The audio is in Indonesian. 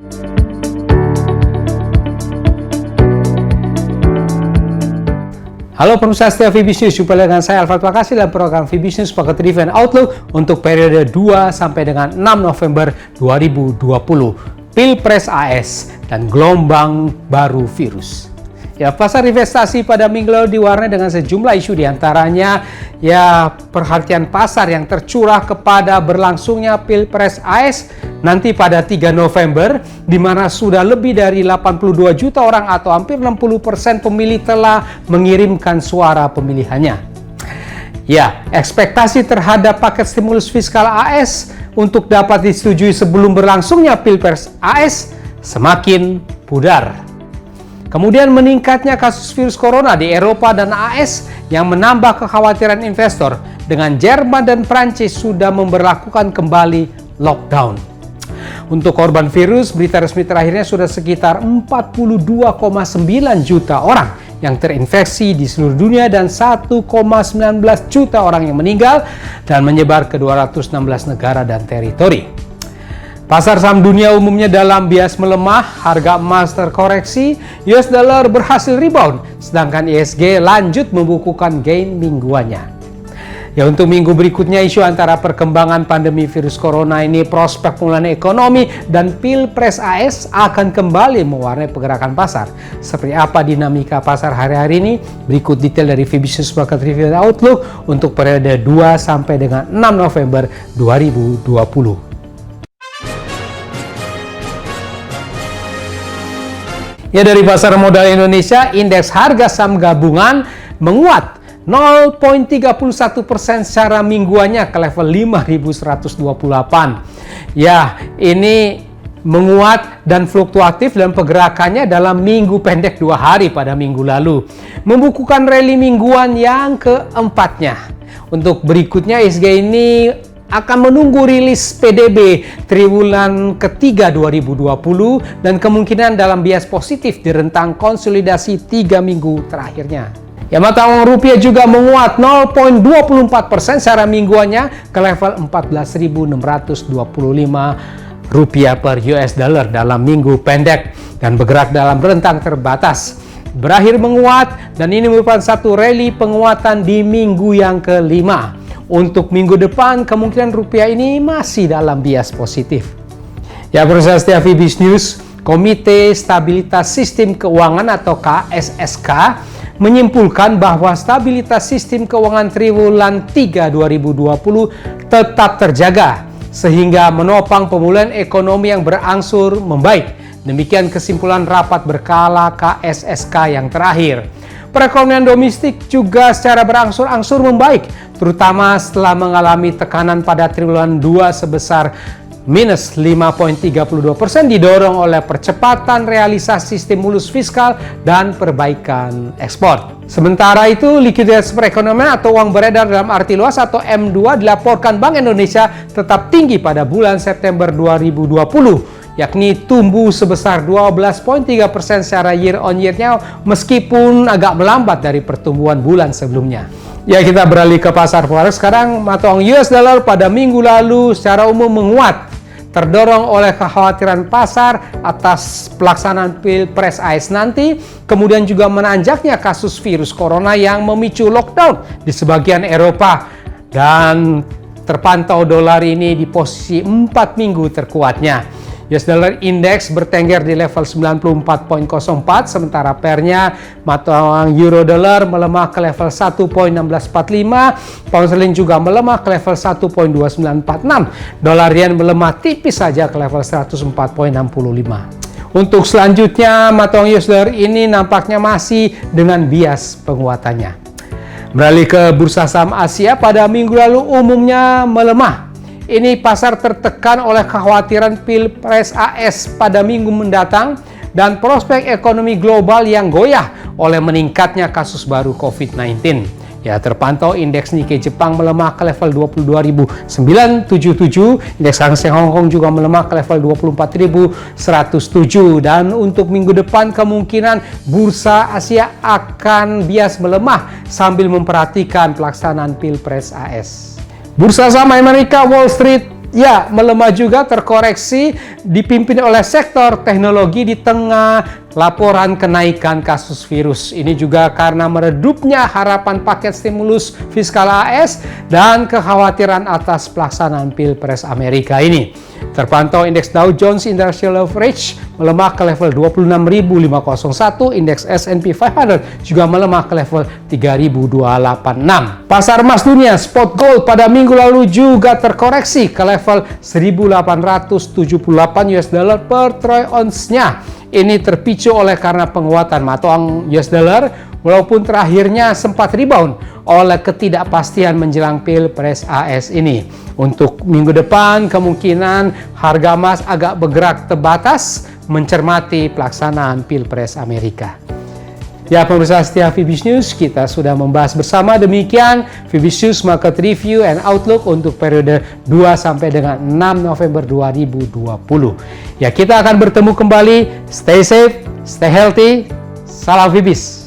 Halo pemirsa setia VBiz News, jumpa dengan saya Alfred Makasih dalam program VBiz News Pocket Review and Outlook untuk periode 2 sampai dengan 6 November 2020. Pilpres AS dan gelombang baru virus. Ya, pasar investasi pada minggu lalu diwarnai dengan sejumlah isu, diantaranya ya perhatian pasar yang tercurah kepada berlangsungnya Pilpres AS nanti pada 3 November, di mana sudah lebih dari 82 juta orang atau hampir 60% pemilih telah mengirimkan suara pemilihannya. Ya, ekspektasi terhadap paket stimulus fiskal AS untuk dapat disetujui sebelum berlangsungnya Pilpres AS semakin pudar. Kemudian meningkatnya kasus virus corona di Eropa dan AS yang menambah kekhawatiran investor dengan Jerman dan Prancis sudah memberlakukan kembali lockdown. Untuk korban virus, berita resmi terakhirnya sudah sekitar 42,9 juta orang yang terinfeksi di seluruh dunia dan 1,19 juta orang yang meninggal dan menyebar ke 216 negara dan teritori. Pasar saham dunia umumnya dalam bias melemah, harga emas terkoreksi, US dollar berhasil rebound, sedangkan ISG lanjut membukukan gain mingguannya. Ya, untuk minggu berikutnya isu antara perkembangan pandemi virus corona ini, prospek pemulihan ekonomi, dan Pilpres AS akan kembali mewarnai pergerakan pasar. Seperti apa dinamika pasar hari-hari ini? Berikut detail dari VBiz News Market Review dan Outlook untuk periode 2 sampai dengan 6 November 2020. Ya, dari pasar modal Indonesia, indeks harga saham gabungan menguat 0,31% secara mingguannya ke level 5.128. Ya, ini menguat dan fluktuatif dalam pergerakannya dalam minggu pendek 2 hari pada minggu lalu. Membukukan rally mingguan yang keempatnya. Untuk berikutnya, ISG ini akan menunggu rilis PDB triwulan ketiga 2020 dan kemungkinan dalam bias positif di rentang konsolidasi 3 minggu terakhirnya. Ya, mata uang rupiah juga menguat 0,24% secara mingguannya ke level 14.625 rupiah per US dollar dalam minggu pendek dan bergerak dalam rentang terbatas. Berakhir menguat dan ini merupakan satu rally penguatan di minggu yang kelima. Untuk minggu depan, kemungkinan rupiah ini masih dalam bias positif. Ya, pemirsa setia VBiz News, Komite Stabilitas Sistem Keuangan atau KSSK menyimpulkan bahwa stabilitas sistem keuangan triwulan 3 2020 tetap terjaga, sehingga menopang pemulihan ekonomi yang berangsur membaik. Demikian kesimpulan rapat berkala KSSK yang terakhir. Perekonomian domestik juga secara berangsur-angsur membaik, terutama setelah mengalami tekanan pada triwulan 2 sebesar minus 5,32%, didorong oleh percepatan realisasi stimulus fiskal dan perbaikan ekspor. Sementara itu, likuiditas perekonomian atau uang beredar dalam arti luas atau M2 dilaporkan Bank Indonesia tetap tinggi pada bulan September 2020. Yakni tumbuh sebesar 12,3% secara year on year-nya meskipun agak melambat dari pertumbuhan bulan sebelumnya. Ya, kita beralih ke pasar forex. Sekarang mata uang US dollar pada minggu lalu secara umum menguat, terdorong oleh kekhawatiran pasar atas pelaksanaan Pilpres AS nanti, kemudian juga menanjaknya kasus virus corona yang memicu lockdown di sebagian Eropa, dan terpantau dolar ini di posisi 4 minggu terkuatnya. US dollar index bertengger di level 94,04, sementara pairnya mata uang euro dollar melemah ke level 1,1645, pound sterling juga melemah ke level 1,2946, dolar yen melemah tipis saja ke level 104,65. Untuk selanjutnya, mata uang US dollar ini nampaknya masih dengan bias penguatannya. Beralih ke bursa saham Asia, pada minggu lalu umumnya melemah. Ini pasar tertekan oleh kekhawatiran Pilpres AS pada minggu mendatang dan prospek ekonomi global yang goyah oleh meningkatnya kasus baru COVID-19. Ya, terpantau indeks Nikkei Jepang melemah ke level 22.977, indeks Hang Seng Hong Kong juga melemah ke level 24.107, dan untuk minggu depan kemungkinan bursa Asia akan bias melemah sambil memperhatikan pelaksanaan Pilpres AS. Bursa saham Amerika Wall Street Ya, melemah juga, terkoreksi, dipimpin oleh sektor teknologi di tengah laporan kenaikan kasus virus. Ini juga karena meredupnya harapan paket stimulus fiskal AS dan kekhawatiran atas pelaksanaan Pilpres Amerika ini. Terpantau indeks Dow Jones Industrial Average melemah ke level 26.501, indeks S&P 500 juga melemah ke level 3.286. Pasar emas dunia spot gold pada minggu lalu juga terkoreksi ke level 1.878 US dollar per troy ounce-nya. Ini terpicu oleh karena penguatan mata uang US dollar, walaupun terakhirnya sempat rebound oleh ketidakpastian menjelang Pilpres AS ini. Untuk minggu depan, kemungkinan harga emas agak bergerak terbatas mencermati pelaksanaan Pilpres Amerika. Ya, pemirsa setia Fibis News, kita sudah membahas bersama. Demikian Fibis News Market Review and Outlook untuk periode 2 sampai dengan 6 November 2020. Ya, kita akan bertemu kembali. Stay safe, stay healthy. Salam Fibis.